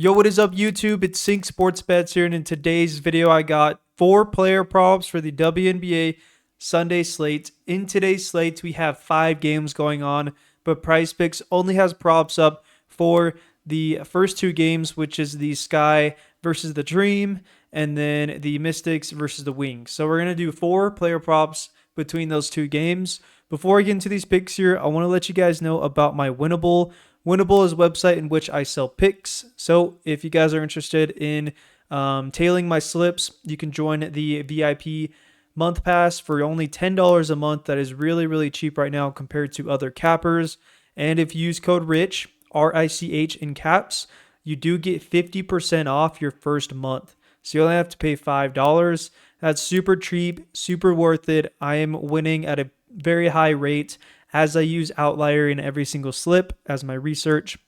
Yo, what is up, YouTube? It's Sync Sports Bets here, and in today's video, I got 4 player props for the WNBA Sunday slate. In today's slate, we have 5 games going on, but Prizepicks only has props up for the first 2 games, which is the Sky versus the Dream, and then the Mystics versus the Wings. So we're going to do 4 player props between those 2 games. Before I get into these picks here, I want to let you guys know about my Winnable. Winnable is a website in which I sell picks. So if you guys are interested in tailing my slips, you can join the VIP month pass for only $10 a month. That is really, really cheap right now compared to other cappers. And if you use code RICH, RICH in caps, you do get 50% off your first month. So you only have to pay $5. That's super cheap, super worth it. I am winning at a very high rate as I use Outlier in every single slip as my research.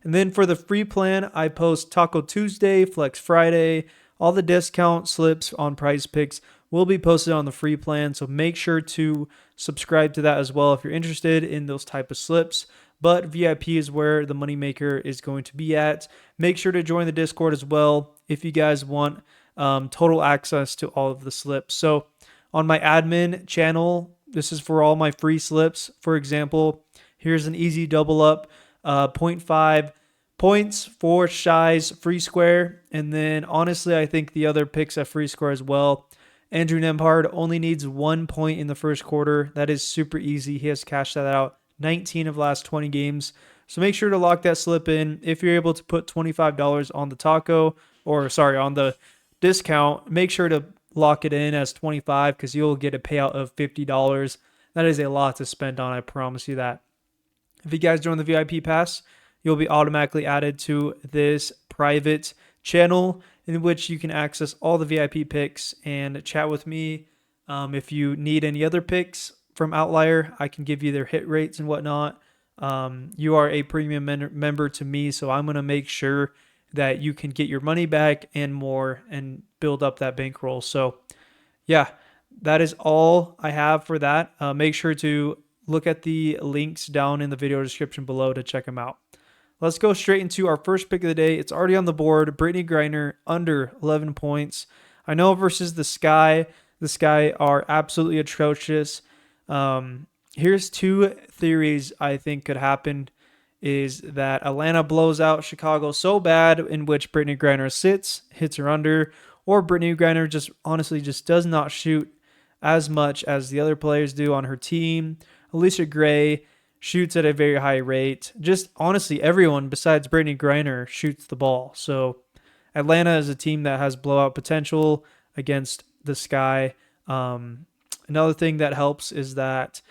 And then for the free plan, I post Taco Tuesday, Flex Friday, all the discount slips on Prizepicks will be posted on the free plan. So make sure to subscribe to that as well if you're interested in those type of slips. But VIP is where the moneymaker is going to be at. Make sure to join the Discord as well if you guys want total access to all of the slips. So on my admin channel, this is for all my free slips. For example, here's an easy double up, 0.5 points for Shy's free square. And then honestly, I think the other picks at free square as well. Andrew Nembhard only needs 1 point in the first quarter. That is super easy. He has cashed that out 19 of the last 20 games. So make sure to lock that slip in. If you're able to put $25 on the taco, on the discount, make sure to lock it in as 25 because you'll get a payout of $50. That is a lot to spend on, I promise you that. If you guys join the VIP pass, you'll be automatically added to this private channel in which you can access all the VIP picks and chat with me. If you need any other picks from Outlier, I can give you their hit rates and whatnot. You are a premium member to me, so I'm going to make sure that you can get your money back and more and build up that bankroll. So yeah, that is all I have for that. Make sure to look at the links down in the video description below to check them out. Let's go straight into our first pick of the day. It's already on the board. Brittney Griner under 11 points. I know versus the Sky are absolutely atrocious. Here's 2 theories I think could happen. Is that Atlanta blows out Chicago so bad in which Brittney Griner hits her under, or Brittney Griner just does not shoot as much as the other players do on her team. Alicia Gray shoots at a very high rate. Just honestly, everyone besides Brittney Griner shoots the ball. So Atlanta is a team that has blowout potential against the Sky. Another thing that helps is that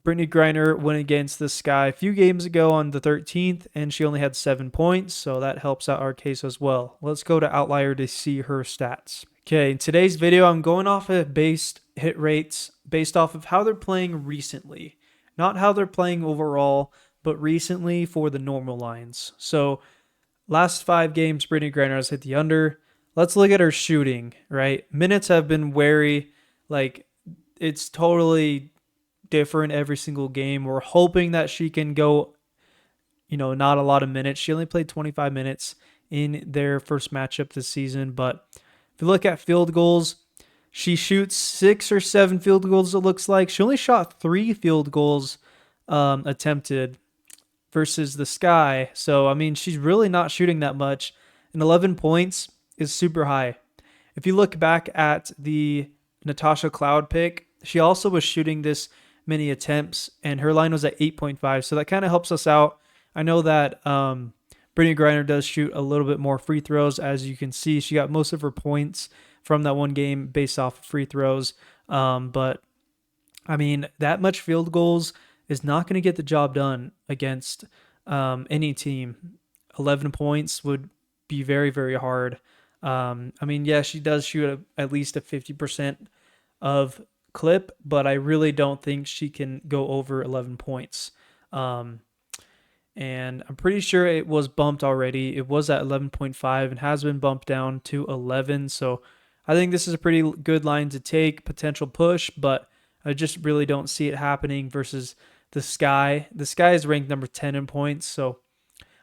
Brittney Griner went against the Sky a few games ago on the 13th, and she only had 7 points, so that helps out our case as well. Let's go to Outlier to see her stats. Okay, in today's video, I'm going off of based hit rates based off of how they're playing recently. Not how they're playing overall, but recently for the normal lines. So last 5 games, Brittney Griner has hit the under. Let's look at her shooting, right? Minutes have been wary. It's totally different every single game. We're hoping that she can go, not a lot of minutes. She only played 25 minutes in their first matchup this season. But if you look at field goals, she shoots 6 or 7 field goals, it looks like. She only shot 3 field goals attempted versus the Sky. So, she's really not shooting that much. And 11 points is super high. If you look back at the Natasha Cloud pick, she also was shooting this many attempts, and her line was at 8.5, so that kind of helps us out. I know that Brittney Griner does shoot a little bit more free throws. As you can see, she got most of her points from that one game based off of free throws. But that much field goals is not going to get the job done against any team. 11 points would be very, very hard. She does shoot at least a 50% of clip, but I really don't think she can go over 11 points. And I'm pretty sure it was bumped already. It was at 11.5 and has been bumped down to 11. So I think this is a pretty good line to take, potential push, but I just really don't see it happening versus the Sky. The Sky is ranked number 10 in points, so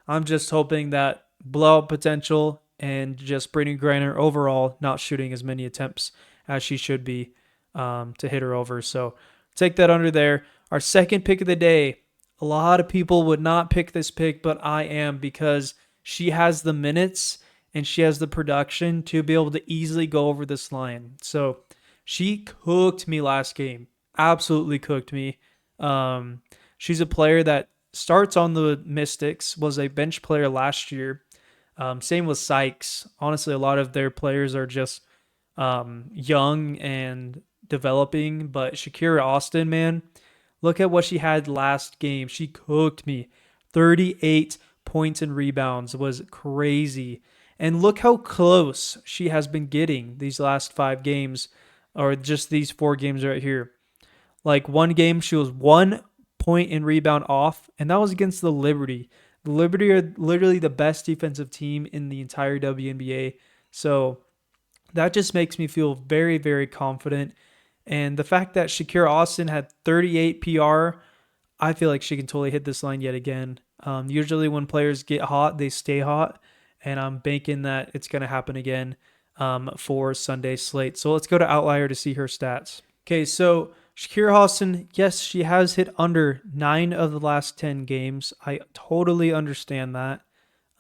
I'm just hoping that blowout potential, and just Brittney Griner overall not shooting as many attempts as she should be to hit her over. So take that under there. Our second pick of the day. A lot of people would not pick this pick, but I am, because she has the minutes and she has the production to be able to easily go over this line. So she cooked me last game. Absolutely cooked me. She's a player that starts on the Mystics, was a bench player last year. Same with Sykes. Honestly, a lot of their players are just young and developing. But Shakira Austin, man, look at what she had last game. She cooked me. 38 points and rebounds was crazy. And look how close she has been getting these last 5 games, or just these 4 games right here. Like one game, she was 1 point in rebound off, and that was against the Liberty. The Liberty are literally the best defensive team in the entire WNBA. So that just makes me feel very, very confident. And the fact that Shakira Austin had 38 PR, I feel like she can totally hit this line yet again. Usually when players get hot, they stay hot. And I'm banking that it's going to happen again for Sunday's slate. So let's go to Outlier to see her stats. Okay, so Shakira Austin, yes, she has hit under 9 of the last 10 games. I totally understand that.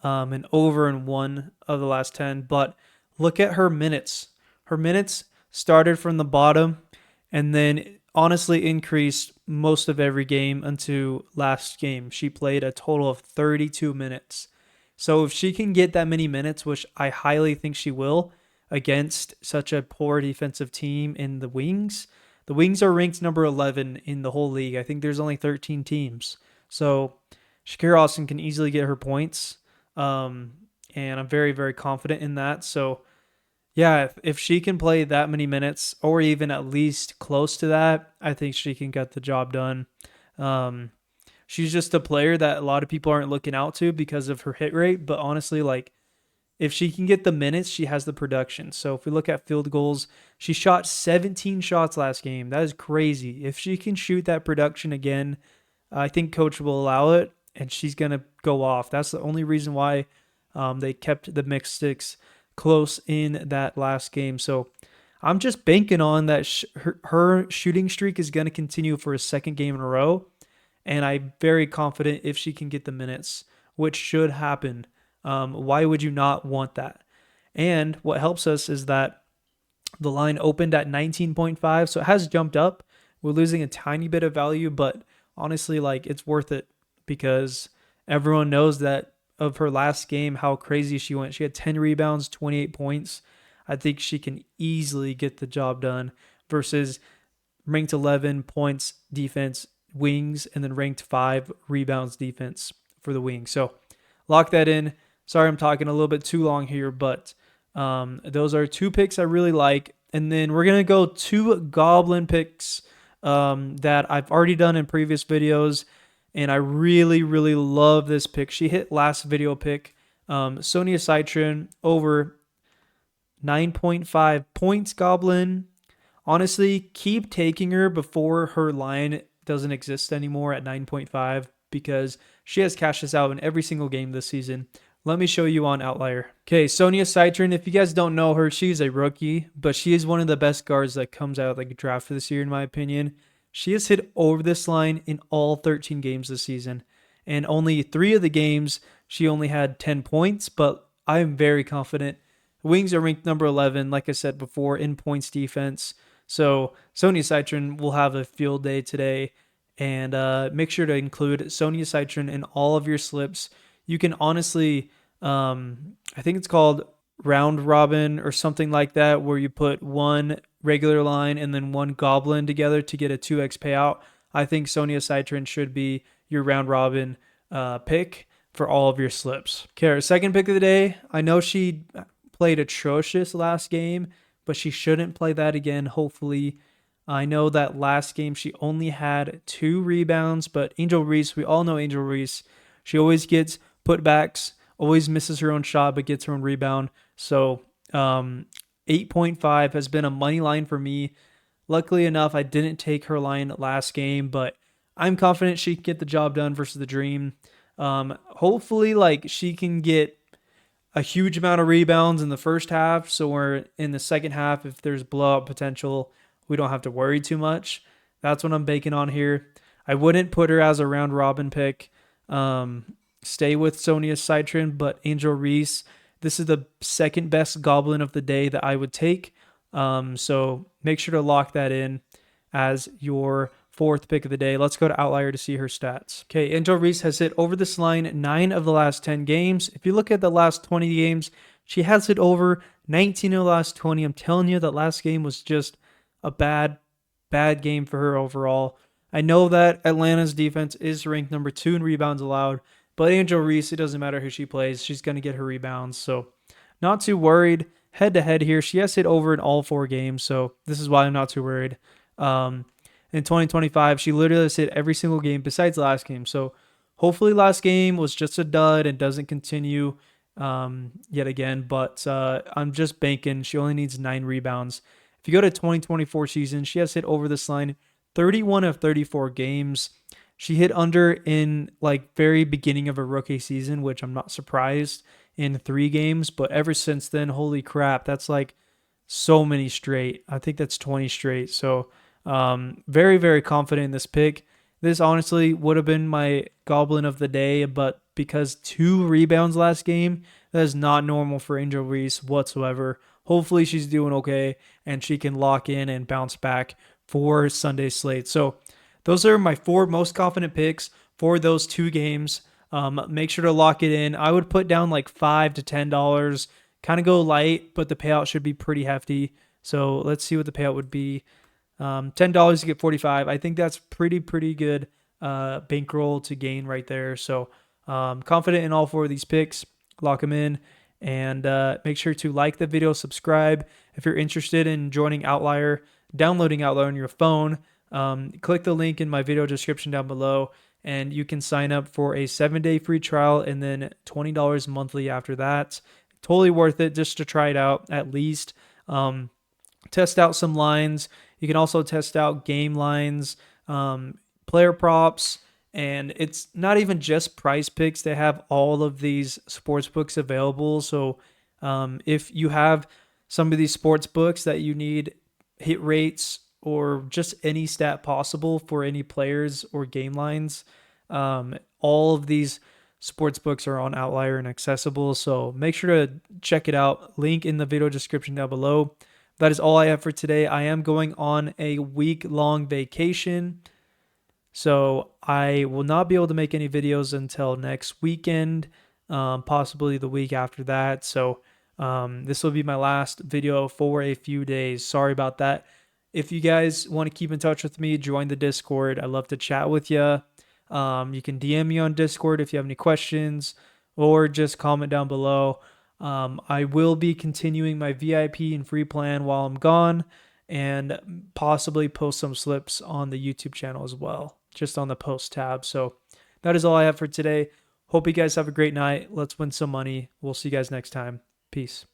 And over in 1 of the last 10. But look at her minutes. Her minutes started from the bottom and then honestly increased most of every game until last game. She played a total of 32 minutes. So if she can get that many minutes, which I highly think she will, against such a poor defensive team in the Wings are ranked number 11 in the whole league. I think there's only 13 teams. So Shakira Austin can easily get her points. And I'm very, very confident in that. So yeah, if she can play that many minutes, or even at least close to that, I think she can get the job done. She's just a player that a lot of people aren't looking out to because of her hit rate. But honestly, like, if she can get the minutes, she has the production. So if we look at field goals, she shot 17 shots last game. That is crazy. If she can shoot that production again, I think coach will allow it, and she's going to go off. That's the only reason why they kept the mixed sticks close in that last game. So I'm just banking on that her shooting streak is going to continue for a second game in a row. And I'm very confident if she can get the minutes, which should happen. Why would you not want that? And what helps us is that the line opened at 19.5, so it has jumped up. We're losing a tiny bit of value, but honestly, like, it's worth it because everyone knows that of her last game, how crazy she went. She had 10 rebounds, 28 points. I think she can easily get the job done versus ranked 11 points defense Wings, and then ranked 5 rebounds defense for the Wings. So lock that in. Sorry, I'm talking a little bit too long here, but those are 2 picks I really like. And then we're going to go 2 Goblin picks that I've already done in previous videos, and I really, really love this pick. She hit last video pick. Sonia Citron over 9.5 points Goblin. Honestly, keep taking her before her line doesn't exist anymore at 9.5 because she has cashed this out in every single game this season. Let me show you on Outlier. Okay, Sonia Citron, if you guys don't know her, she's a rookie, but she is one of the best guards that comes out of the draft this year, in my opinion. She has hit over this line in all 13 games this season, and only 3 of the games she only had 10 points, but I am very confident. Wings are ranked number 11, like I said before, in points defense. So Sonia Citron will have a field day today, and make sure to include Sonia Citron in all of your slips. You can honestly, I think it's called round robin or something like that, where you put 1 regular line and then 1 goblin together to get a 2x payout. I think Sonia Citron should be your round robin pick for all of your slips. Okay, our second pick of the day. I know she played atrocious last game, but she shouldn't play that again, hopefully. I know that last game she only had 2 rebounds, but Angel Reese, we all know Angel Reese. She always gets putbacks, always misses her own shot, but gets her own rebound. So 8.5 has been a money line for me. Luckily enough, I didn't take her line last game, but I'm confident she can get the job done versus the Dream. Hopefully, like, she can get a huge amount of rebounds in the first half. So we're in the second half. If there's blowout potential, we don't have to worry too much. That's what I'm banking on here. I wouldn't put her as a round robin pick. Stay with Sonia Citron, but Angel Reese, this is the second best goblin of the day that I would take. So make sure to lock that in as your fourth pick of the day. Let's go to Outlier to see her stats. Okay, Angel Reese has hit over this line 9 of the last 10 games. If you look at the last 20 games, she has hit over 19 of the last 20. I'm telling you, that last game was just a bad game for her overall. I know that Atlanta's defense is ranked number 2 in rebounds allowed, but Angel Reese, it doesn't matter who she plays. She's going to get her rebounds. So not too worried. Head to head here, she has hit over in all 4 games. So this is why I'm not too worried. In 2025, she literally has hit every single game besides last game. So hopefully last game was just a dud and doesn't continue yet again. But I'm just banking. She only needs 9 rebounds. If you go to 2024 season, she has hit over this line 31 of 34 games. She hit under in like very beginning of a rookie season, which I'm not surprised, in 3 games. But ever since then, holy crap, that's like so many straight. I think that's 20 straight. So very, very confident in this pick. This honestly would have been my goblin of the day, but because 2 rebounds last game, that is not normal for Angel Reese whatsoever. Hopefully she's doing okay and she can lock in and bounce back for Sunday's slate. So those are my 4 most confident picks for those 2 games. Make sure to lock it in. I would put down like $5 to $10. Kind of go light, but the payout should be pretty hefty. So let's see what the payout would be. $10 to get 45. I think that's pretty good bankroll to gain right there. So confident in all 4 of these picks. Lock them in, and make sure to like the video, subscribe. If you're interested in joining Outlier, downloading Outlier on your phone, click the link in my video description down below, and you can sign up for a 7-day free trial and then $20 monthly after that. Totally worth it just to try it out at least. Test out some lines. You can also test out game lines, player props, and it's not even just Prizepicks. They have all of these sports books available. So if you have some of these sports books that you need hit rates or just any stat possible for any players or game lines, all of these sports books are on Outlier and accessible. So make sure to check it out. Link in the video description down below. That is all I have for today. I am going on a week-long vacation, so I will not be able to make any videos until next weekend, possibly the week after that. So this will be my last video for a few days. Sorry about that. If you guys want to keep in touch with me, join the Discord. I love to chat with you. You can DM me on Discord if you have any questions, or just comment down below. I will be continuing my VIP and free plan while I'm gone, and possibly post some slips on the YouTube channel as well, just on the post tab. So that is all I have for today. Hope you guys have a great night. Let's win some money. We'll see you guys next time. Peace.